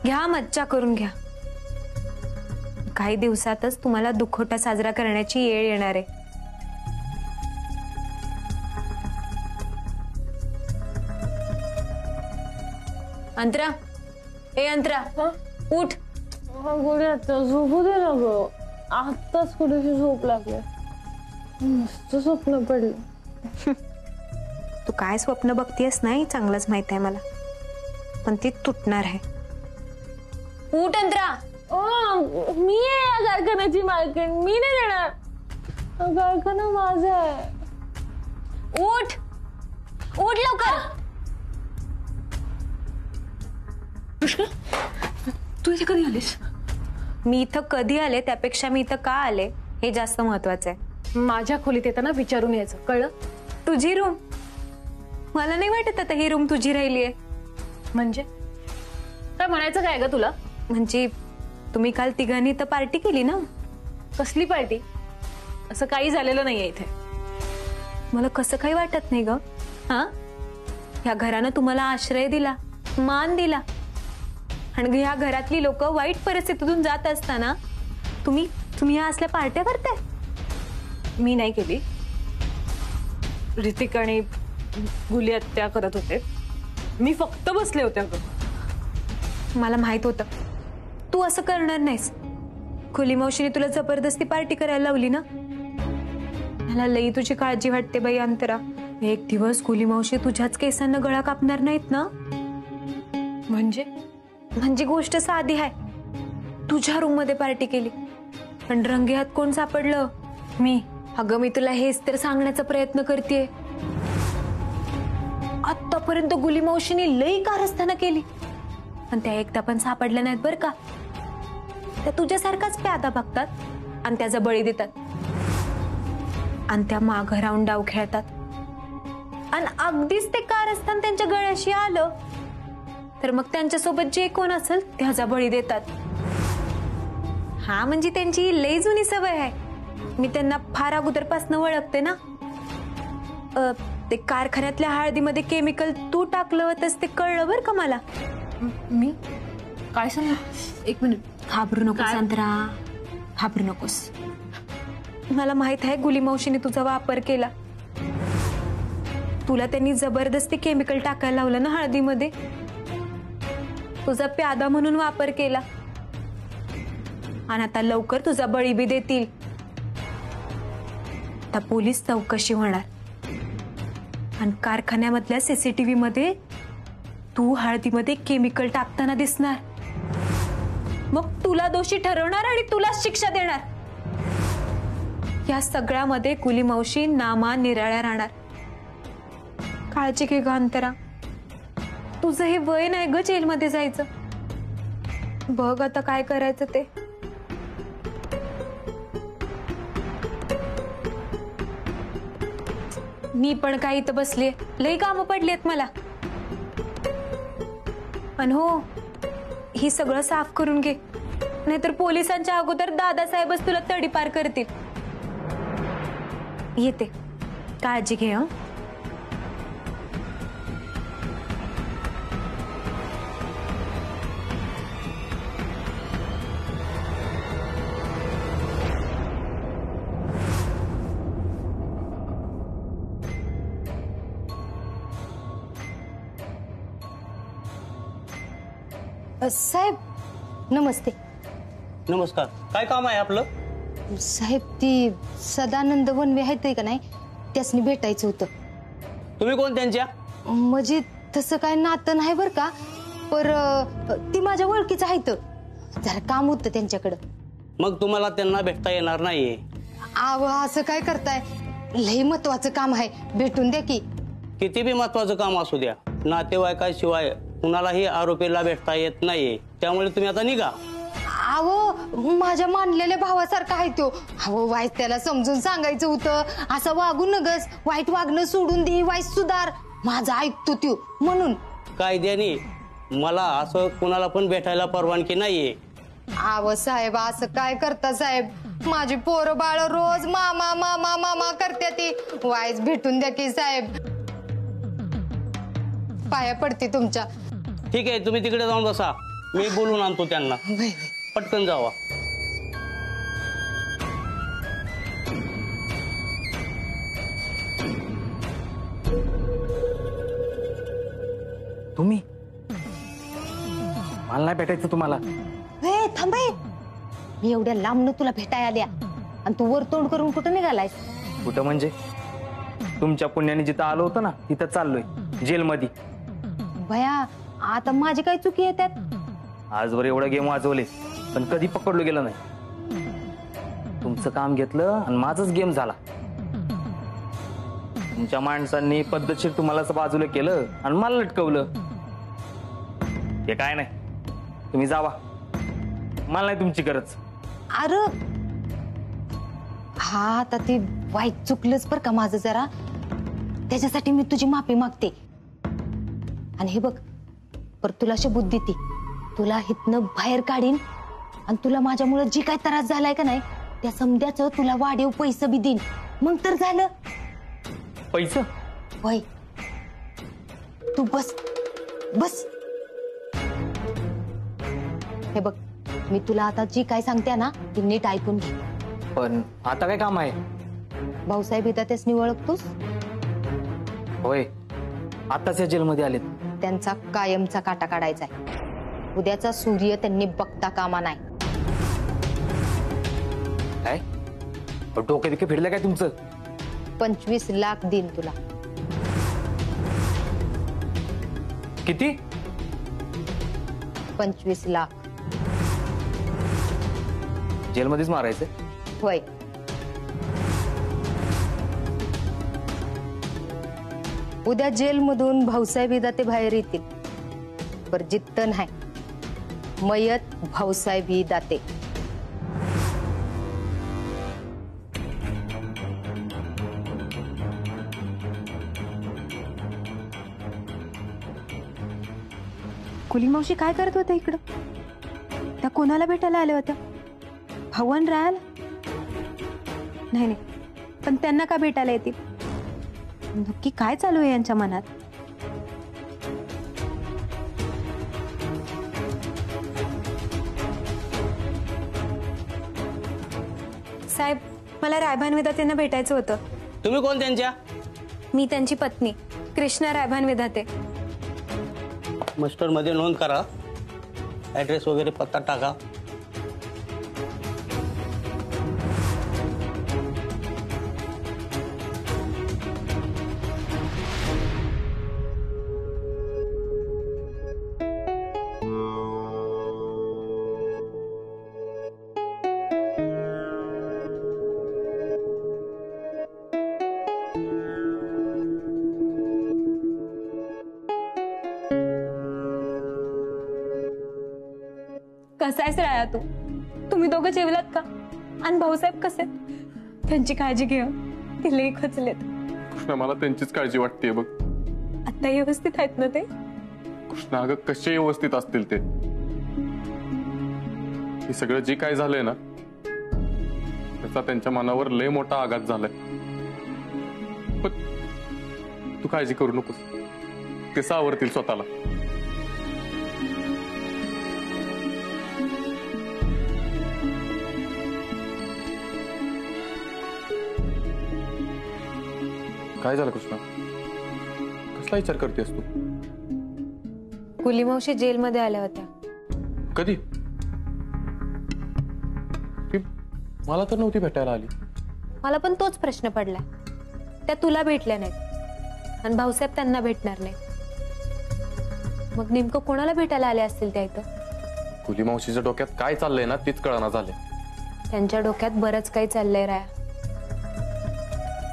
घ्या, मज्जा करून घ्या. काही दिवसातच तुम्हाला दुखवटा साजरा करण्याची येळ येणार आहे. अंतरा, ए अंतरा, उठ. झोपू दे ना ग, आत्ताच कुठेशी झोप लागली. मस्त स्वप्न पडलं. तू काय स्वप्न बघतीयस नाही चांगलंच माहित आहे मला, पण ती तुटणार आहे. उठ अंतरा. मी आहे या कारखान्याची मालकीण, मी नाही देणार. कारखाना माझा आहे. उठ, उठ लवकर. तू इथे कधी आलीस? मी इथं कधी आले त्यापेक्षा मी इथं का आले हे जास्त महत्वाचं आहे. माझ्या खोलीत येताना विचारून यायचं, कळलं? तुझी रूम? मला नाही वाटत आता ही रूम तुझी राहिली आहे. म्हणजे काय म्हणायचं काय ग तुला? म्हणजे तुम्ही काल तिघांनी तर पार्टी केली ना. कसली पार्टी? असं काही झालेलं नाहीये इथे. मला कसं काही वाटत नाही ग. हा, या घरानं तुम्हाला आश्रय दिला, मान दिला, आणि या घरातली लोक वाईट परिस्थितीतून जात असताना तुम्ही या असल्या पार्ट्या करताय. मी नाही केली. ऋतिक आणि गुली हत्या करत होते, मी फक्त बसले होते. मला माहित होतं तू असं करणार नाहीस. खुली मावशीने तुला जबरदस्ती पार्टी करायला लावली ना. मला लई तुझी काळजी वाटते बाई अंतरा. एक दिवस खुली मावशी तुझ्याच केसांना गळा कापणार नाहीत ना. म्हणजे गोष्ट साधी आहे. तुझ्या रूम मध्ये पार्टी केली, पण रंगेहात कोण सापडलं? मी. अगं मी तुला हेच तर सांगण्याचा प्रयत्न करतेय. आतापर्यंत गुली मावशीने लई कारस्थानं केली, पण त्या एकदा पण सापडल्या नाहीत बर का. त्या तुझ्यासारखाच प्यादा बघतात आणि त्याचा बळी देतात, आणि त्या मागं राहून डाव खेळतात. आणि अगदीच ते कारस्थान त्यांच्या गळ्याशी आलं तर मग त्यांच्यासोबत जे कोण असेल त्याचा बळी देतात. हा, म्हणजे त्यांची लई जुनी सवय आहे. मी त्यांना फार अगोदरपासून ओळखते ना. ते कारखान्यातल्या हळदीमध्ये केमिकल तू टाकलं होतंस ते कळलं बर का मला. मी काय सांग? एक मिनिट. घाबरू नकोस अंतरा, घाबरू नकोस. मला माहित आहे गुली मावशीने तुझा वापर केला. तुला त्यांनी जबरदस्ती केमिकल टाकायला लावलं ना हळदीमध्ये. तुझा प्यादा म्हणून वापर केला, आणि आता लवकर तुझा बळी बी देतील. आता पोलीस चौकशी होणार, आणि कारखान्यामधल्या सीसीटीव्ही मध्ये तू हळदीमध्ये केमिकल टाकताना दिसणार. मग तुला दोषी ठरवणार आणि तुलाच शिक्षा देणार. या सगळ्यामध्ये गुली मावशी नामा निराळ्या राहणार. काळजी घे ग अंतरा. तुझं हे वय नाही ग जेलमध्ये जायचं. बघ आता काय करायचं ते. मी पण काही इथं बसलीये, लई कामं पडलीत मला. पण हो, ही सगळं साफ करून घे, नाहीतर पोलिसांच्या अगोदर दादासाहेबच तुला तडीपार करतील. येते, काळजी घे. हं. साहेब नमस्ते. नमस्कार. काय काम आहे आपलं? साहेब ती सदानंद वनवे आहेत का नाही, त्यासनी भेटायचं होतं. तुम्ही कोण त्यांच्या? म्हणजे तसं काय नातं नाही बर का, पर ती माझ्या ओळखीचं आहेत. जरा काम होतं त्यांच्याकडं. मग तुम्हाला त्यांना भेटता येणार नाहीये. आव असं काय करताय, लई महत्वाचं काम आहे, भेटून द्या की. किती बी महत्वाचं काम असू द्या, नातेवाईकाशिवाय कुणालाही आरोपीला भेटता येत नाहीये. त्यामुळे तुम्ही आता निघा. आवो माझ्या मानलेल्या भावासारखा आहे तो. अहो वाईट त्याला समजून सांगायचं होतं, असं वागू नगस, वाईट वागणं सोडून दे, वाईट सुधार. माझा ऐकतो त्यो म्हणून. कायद्याने मला असं कुणाला पण भेटायला परवानगी नाहीये. आव साहेब असं काय करता साहेब, माझी पोरं बाळ रोज मामा मामा मामा करते ती. वाईच भेटून द्या की साहेब, पाया पडते तुमच्या. ठीक आहे, तुम्ही तिकडे जाऊन बसा. मी बोलून आणतो त्यांना. पटकन जावा. तुम्ही मला नाही भेटायचं तुम्हाला. हे थांबे, मी एवढ्या लांबनं तुला भेटाय आल्या आणि तू वर तोंड करून कुठं निघालायस? कुठं म्हणजे तुमच्या पुण्याने जिथं आलो होतं ना तिथं चाललोय जेलमध्ये. भया आता माझी काय चुकी आहे त्यात? आजवर एवढा गेम वाजवले पण कधी पकडलो गेलं नाही. तुमचं काम घेतलं आणि माझाच गेम झाला. तुमच्या माणसांनी पद्धतशीर तुम्हाला असं बाजूला केलं आणि मला लटकवलं. हे काय नाही, तुम्ही जावा, मला नाही तुमची गरज. अरे हा आता ते वाईट चुकलंच बर का माझं जरा, त्याच्यासाठी मी तुझी माफी मागते. आणि हे बघ, पर तुला शबूत देते, तुला हितनं बाहेर काढीन आणि तुला माझ्यामुळे जी काय त्रास झालाय का नाही त्या समध्याचं तुला वाढीव पैसे बी देईन. मग तर झालं. पैसे? होय, तू बस बस. हे बघ, मी तुला आता जी काय सांगते ना ती नीट ऐकून घे. पण आता काय काम आहे? भाऊसाहेब येतात त्यासनी ओळखतोस? होय, आताच या जेलमध्ये आलेत. त्यांचा कायमचा काटा काढायचा आहे. उद्याचा सूर्य त्यांनी बघता कामा नाही. काय डोके बिके फिरलं काय तुमचं? 25 लाख देईन तुला. किती? 25 लाख. जेलमध्येच मारायचं? होय. उद्या जेलमधून भाऊसाहेब दाते बाहेर येतील. पर जित्त नाही, मयत भाऊसाहेब दाते. कुली मावशी काय करत होत्या इकडं? त्या कोणाला भेटायला आल्या होत्या? भाऊन राहायला? नाही नाही, पण त्यांना का भेटायला येतील? नक्की काय चालू आहे यांच्या मनात? साहेब, मला रायभान विधातेंना भेटायचं होतं. तुम्ही कोण त्यांच्या? मी त्यांची पत्नी कृष्णा रायभान विधाते. मस्टर मध्ये नोंद करा, ऍड्रेस वगैरे पत्ता टाका. कसा आहेस राया तू? तुम्ही दोघं जेवलात का? आणि भाऊसाहेब कसे? त्यांची काळजी घे, ते लई खचलेत. कृष्णा, मला त्यांचीच काळजी वाटते बघ. आता व्यवस्थित आहेत ना ते? कृष्णा अगं, कसे व्यवस्थित असतील ते? हे सगळं जे काय झालंय ना त्याचा त्यांच्या मनावर लय मोठा आघात झालाय. पण तू काळजी करू नकोस, ते सावरतील स्वतःला. काय झालं कृष्णा? कसला विचार करतेस तू? कुली मावशी जेलमध्ये आल्या होत्या. कधी? ती मला तर नव्हती भेटायला आली. मला पण तोच प्रश्न पडलाय. त्या तुला भेटल्या नाहीत आणि भाऊसाहेब त्यांना भेटणार नाही. मग नेमकं कोणाला भेटायला आले असतील त्या इथं? कुली मावशीच्या डोक्यात काय चाललंय ना तीच कळना झाले. त्यांच्या डोक्यात बरंच काही चाललंय राया.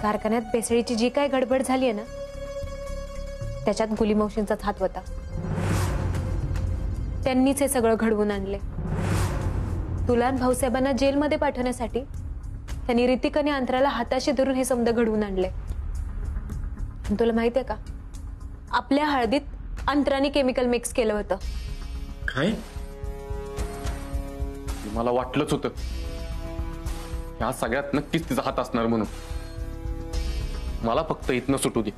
कारखान्यात भेसळीची जी काय गडबड झालीये ना त्याच्यात गुली मावशींचाच हात होता. त्यांनीच हे सगळं घडवून आणले. तुला आणि भाऊसाहेबांना जेलमध्ये पाठवण्यासाठी त्यांनी ऋतिक आणि अंतराला हाताशी धरून हे समज घडवून आणले. तुला माहितीये का, आपल्या हळदीत अंतराने केमिकल मिक्स केलं होतं. काय? मला वाटलंच होतं या सगळ्यात नक्कीच तिचा हात असणार म्हणून. मला फक्त इथनं सुटू दे.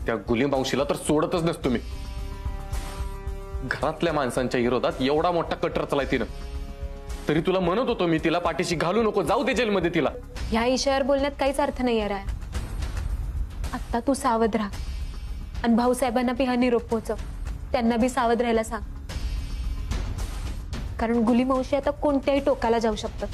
त्या गुली मावशीला तर सोडतच नसतो मी. घरातल्या माणसांच्या विरोधात एवढा मोठा कट रचलाय तिनं. तरी तुला म्हणत होतो मी तिला पाठीशी घालू नको, जाऊ दे जेलमध्ये तिला. ह्या इशाऱ्यावर बोलण्यात काहीच अर्थ नाही राया. आता तू सावध राहा आणि भाऊसाहेबांना बी हा निरोप पोहोचव. त्यांना बी सावध राहायला सांग, कारण गुली मावशी आता कोणत्याही टोकाला जाऊ शकतात.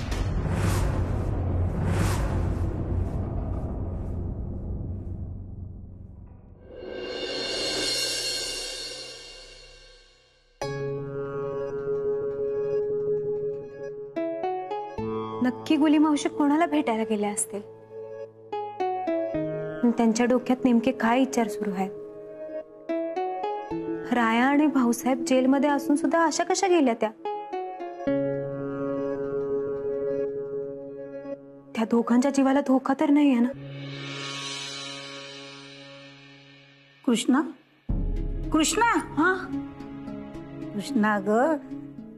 नक्की गुली मावशी कोणाला भेटायला गेल्या असतील? त्यांच्या डोक्यात नेमके काय विचार सुरू आहेत? राया आणि भाऊसाहेब जेलमध्ये असून सुद्धा अशा कशा गेल्या त्या? त्या दोघांच्या जीवाला धोका तर नाही आहे ना? कृष्णा, कृष्णा, हा, कृष्णा ग,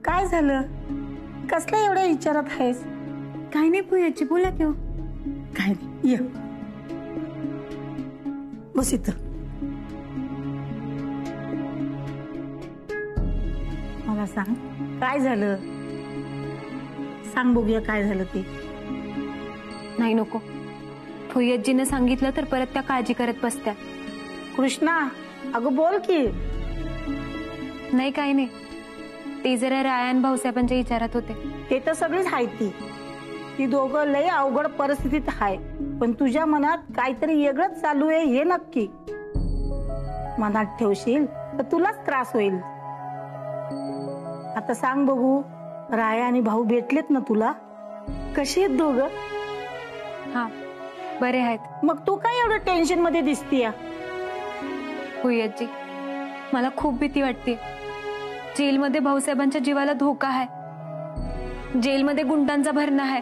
काय झालं? कसल्या एवढ्या विचारात आहेस? काही नाही पूजाची, बोला की. काय नाही, ये बस इथं. मला सांग, काय झालं? सांग बघूया काय झालं ते. नाही नको, फुय्यतजीनं सांगितलं तर परत त्या काळजी करत बसत्या. कृष्णा अगं बोल की. नाही काही नाही, ते जरा राया आणि भाऊसाहेबांच्या विचारात होते. ते तर सगळीच आहे. ती दोघं लय अवघड परिस्थितीत आहे, पण तुझ्या मनात काहीतरी वेगळंच चालू आहे हे नक्की. मनात ठेवशील तर तुलाच त्रास होईल. आता सांग बघू, राया आणि भाऊ भेटलेत ना तुला? कशी आहेत दोघं? हा, बरे आहेत. मग तू काय एवढं टेन्शन मध्ये दिसतीय? फुय्यतजी, मला खूप भीती वाटते. जेलमध्ये भाऊसाहेबांच्या जीवाला धोका आहे. जेलमध्ये गुंडांचा भरणा आहे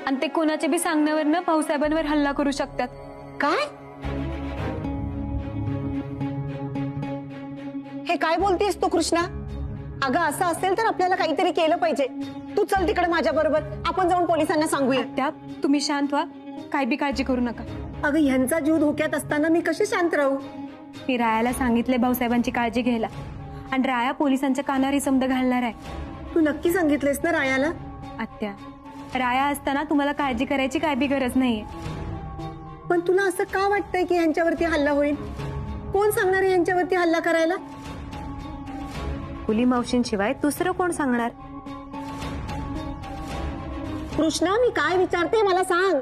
आणि ते कोणाच्या बी सांगण्यावरनं भाऊसाहेबांवर हल्ला करू शकतात. काय? हे काय बोलतेस तू कृष्णा? अगं असं असेल तर आपल्याला काहीतरी केलं पाहिजे. तू चल तिकडे माझ्या बरोबर, आपण जाऊन पोलिसांना सांगूया. त्या तुम्ही शांत व्हा, काय बी काळजी करू नका. अगं ह्यांचा जीव धोक्यात असताना मी कशी शांत राहू? मी रायाला सांगितले भाऊसाहेबांची काळजी घ्यायला, आणि राया पोलिसांच्या कानावर समज घालणार आहे. तू नक्की सांगितलेस ना रायाला? आत्या, राया असताना तुम्हाला काळजी करायची काय बी गरज नाहीये. पण तुला असं का वाटतंय की यांच्यावरती हल्ला होईल? कोण सांगणार आहे यांच्यावरती हल्ला करायला? गुली मावशींशिवाय दुसरं कोण सांगणार? कृष्णा मी काय विचारते मला सांग.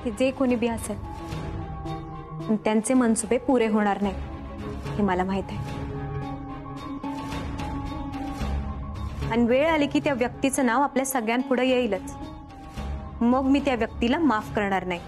की जे कोणी बी असेल, पण त्यांचे मनसुबे पुरे होणार नाही हे मला माहित आहे. आणि वेळ आली की त्या व्यक्तीचं नाव आपल्या सगळ्यांपुढे येईलच. मग मी त्या व्यक्तीला माफ करणार नाही.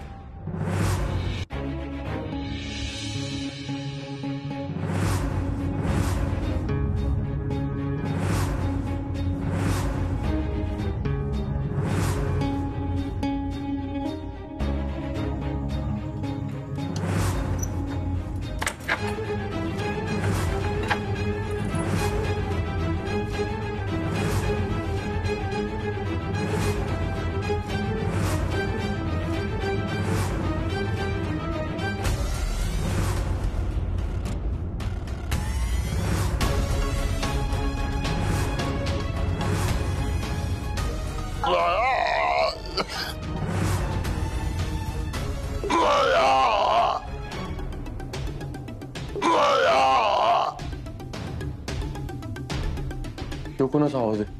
तो कोणाचा आवाज आहे?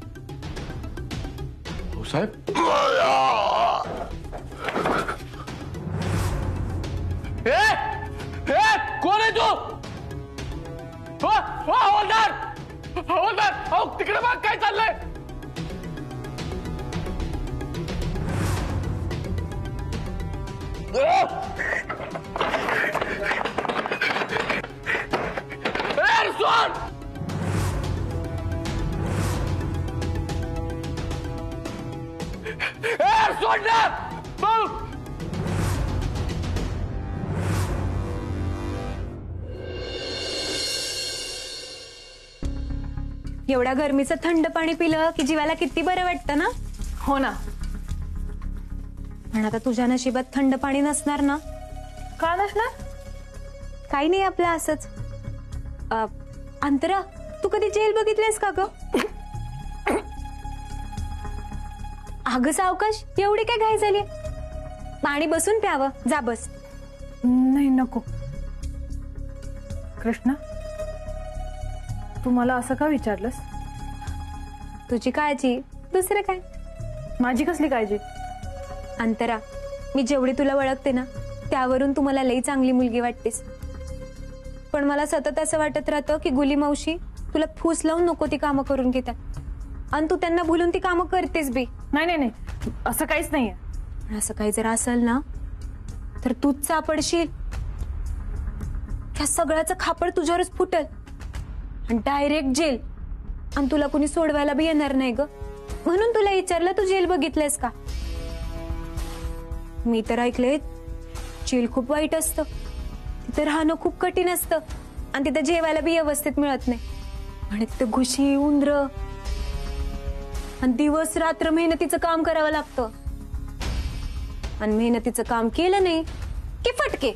साहेब, कोण आहे तू? हवालदार, हवालदार, तिकडे बघ काय चाललंय. एवढ्या गरमीचं थंड पाणी पिलं की जीवाला किती बरं वाटतं ना? हो ना. पण आता तुझ्या नशिबात थंड पाणी नसणार ना? का नसणार? काही नाही, आपलं असंच अंतरा, तू कधी जेल बघितलीस का ग? अगं सावकाश, एवढी काय घाई झाली? पाणी बसून प्यावं, जा बस. नाही नको. कृष्णा, तू मला असं का विचारलंस? तुझी काळजी, दुसरं काय? माझी कसली काळजी? अंतरा, मी जेवढी तुला ओळखते ना त्यावरून तू मला लई चांगली मुलगी वाटतेस. पण मला सतत असं वाटत राहतं की गुली मावशी तुला फूस लावून नको ती कामं करून घेतात, आणि तू त्यांना भुलून ती कामं करतेस बी. नाही नाही नाही, असं काहीच नाहीये. असं काही जर असेल ना तर तूच सापडशील. त्या सगळ्याचं खापड तुझ्यावरच फुटल आणि डायरेक्ट जेल, आणि तुला कुणी सोडवायला बी येणार नाही ग. म्हणून तुला विचारलं, तू जेल बघितलंयस का? मी तर ऐकलंय जेल खूप वाईट असतं, तिथं राहणं खूप कठीण असतं, आणि तिथं जेवायला बी व्यवस्थित मिळत नाही. आणि तिथं घुशी, उंदर, आणि दिवस रात्र मेहनतीचं काम करावं लागतं. आणि मेहनतीचं काम केलं नाही की फटके.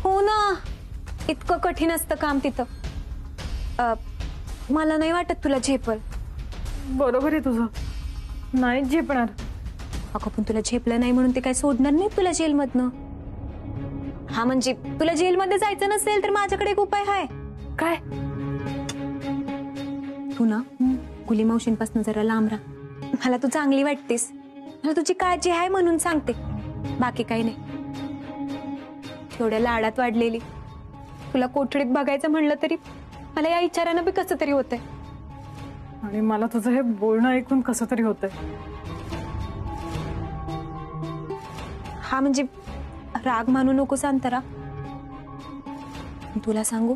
हो ना, इतकं कठीण असतं काम तिथं. मला नाही वाटत तुला झेपल. बरोबर आहे तुझं, नाही झेपणार. अगं पण तुला झेपलं नाही म्हणून ते काय सोडणार नाही तुला जेलमधनं. हा म्हणजे तुला जेलमध्ये जायचं नसेल तर माझ्याकडे एक उपाय आहे. काय? तू ना गुली मावशींपासून जरा लांब राहा. मला तू चांगली वाटतेस, मला तुझी काळजी आहे म्हणून सांगते, बाकी काही नाही. थोड्या लाडात वाढलेली तुला कोठडीत बघायचं म्हणलं तरी मला या विचारानं बी कसं तरी होतंय. आणि मला तुझं हे बोलणं ऐकून कसं तरी होतंय. हा म्हणजे राग मानू नकोस अंतरा. तुला सांगू,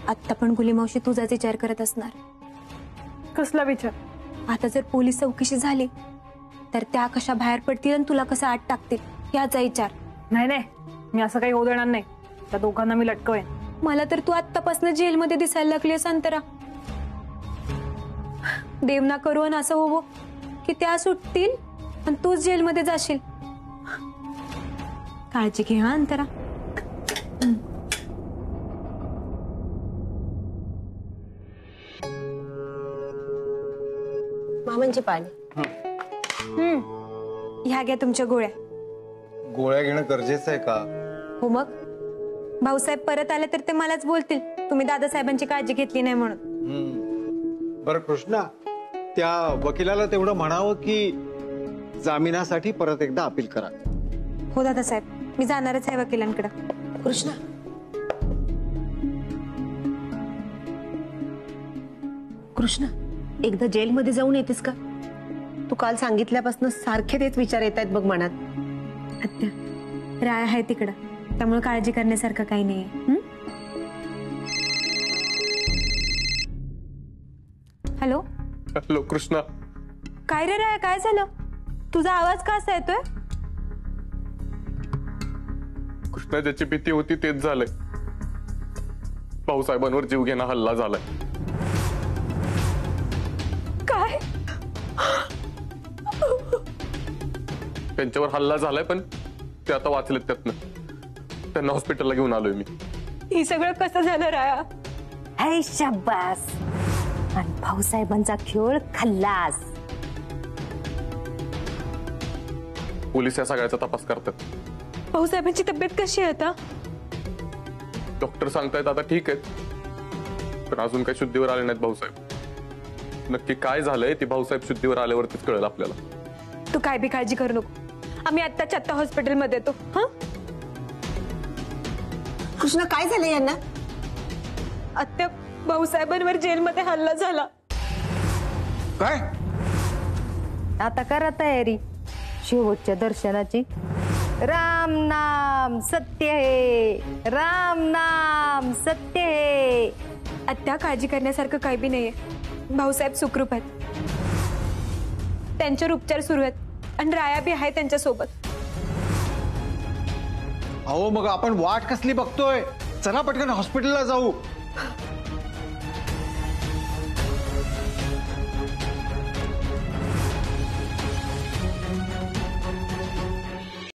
आत्ता पण गुली मावशी तुझाच विचार करत असणार. कसला विचार? आता जर पोलीस चौकशी झाली तर त्या कशा बाहेर पडतील आणि तुला कसं आत टाकतील याचा विचार. नाही नाही, मी असं काही होऊ देणार नाही. त्या दोघांना मी लटकवेन. मला तर तू आत्तापासून जेलमध्ये दिसायला लागलीस अंतरा. देव ना करू आणि असं होवो की त्या सुटतील आणि तूच जेलमध्ये जाशील. काळजी घे हा अंतरा. मामांची पाणी. ह्या घ्या तुमच्या गोळ्या. गोळ्या घेणं गरजेचं आहे का? हो मग, भाऊसाहेब परत आले तर ते मलाच बोलतील तुम्ही दादासाहेबांची काळजी घेतली नाही म्हणून. बरं कृष्णा, त्या वकिलाला तेवढं म्हणावं की जामिनासाठी परत एकदा अपील करा. हो दादासाहेब, मी जाणारच आहे वकिलांकडे. कृष्णा, कृष्णा, एकदा जेलमध्ये जाऊन येतेस का? तू काल सांगितल्यापासून सारखे तेच विचार येत आहेत बघ मनात. आत्या, राय आहे तिकडं, त्यामुळे काळजी करण्यासारखं काही नाहीये. Hello hello Krishna. काय रे राय, काय झालं? तुझा आवाज का असा येतोय? कृष्णा, ज्याची भीती होती तेच झालंय. भाऊसाहेबांवर जीवघेणा हल्ला झालाय. काय? त्यांच्यावर हल्ला झालाय, पण ते आता वाचलेत त्यातनं. त्यांना हॉस्पिटलला घेऊन आलोय मी. हे सगळं कसं झालं राया? हाय शाबास, आणि भाऊसाहेबांचा खेळ खल्लास. पोलीस या सगळ्याचा तपास करतात. भाऊसाहेबांची तब्येत कशी आहे आता? डॉक्टर सांगतायत आता ठीक आहेत, पण अजून काही शुद्धीवर आले नाहीत भाऊसाहेब. नक्की काय झालंय ते भाऊसाहेब शुद्धीवर आल्यावरतीच कळेल आपल्याला. तू काय बी काळजी करू नको, आम्ही आत्ताच्या आत्ता हॉस्पिटलमध्ये येतो. हा कृष्णा, काय झालं यांना? आत्या, भाऊसाहेबांवर जेलमध्ये हल्ला झाला. काय? आता करा तयारी शेवटच्या दर्शनाची. राम नाम सत्य है, राम नाम सत्य है. आत्या, काळजी करण्यासारखं काही बी नाहीये. भाऊसाहेब सुखरूप आहेत, त्यांच्यावर उपचार सुरू आहेत आणि राया बी आहे त्यांच्या सोबत. अहो, मग आपण वाट कसली बघतोय? चला पटकन हॉस्पिटलला जाऊ.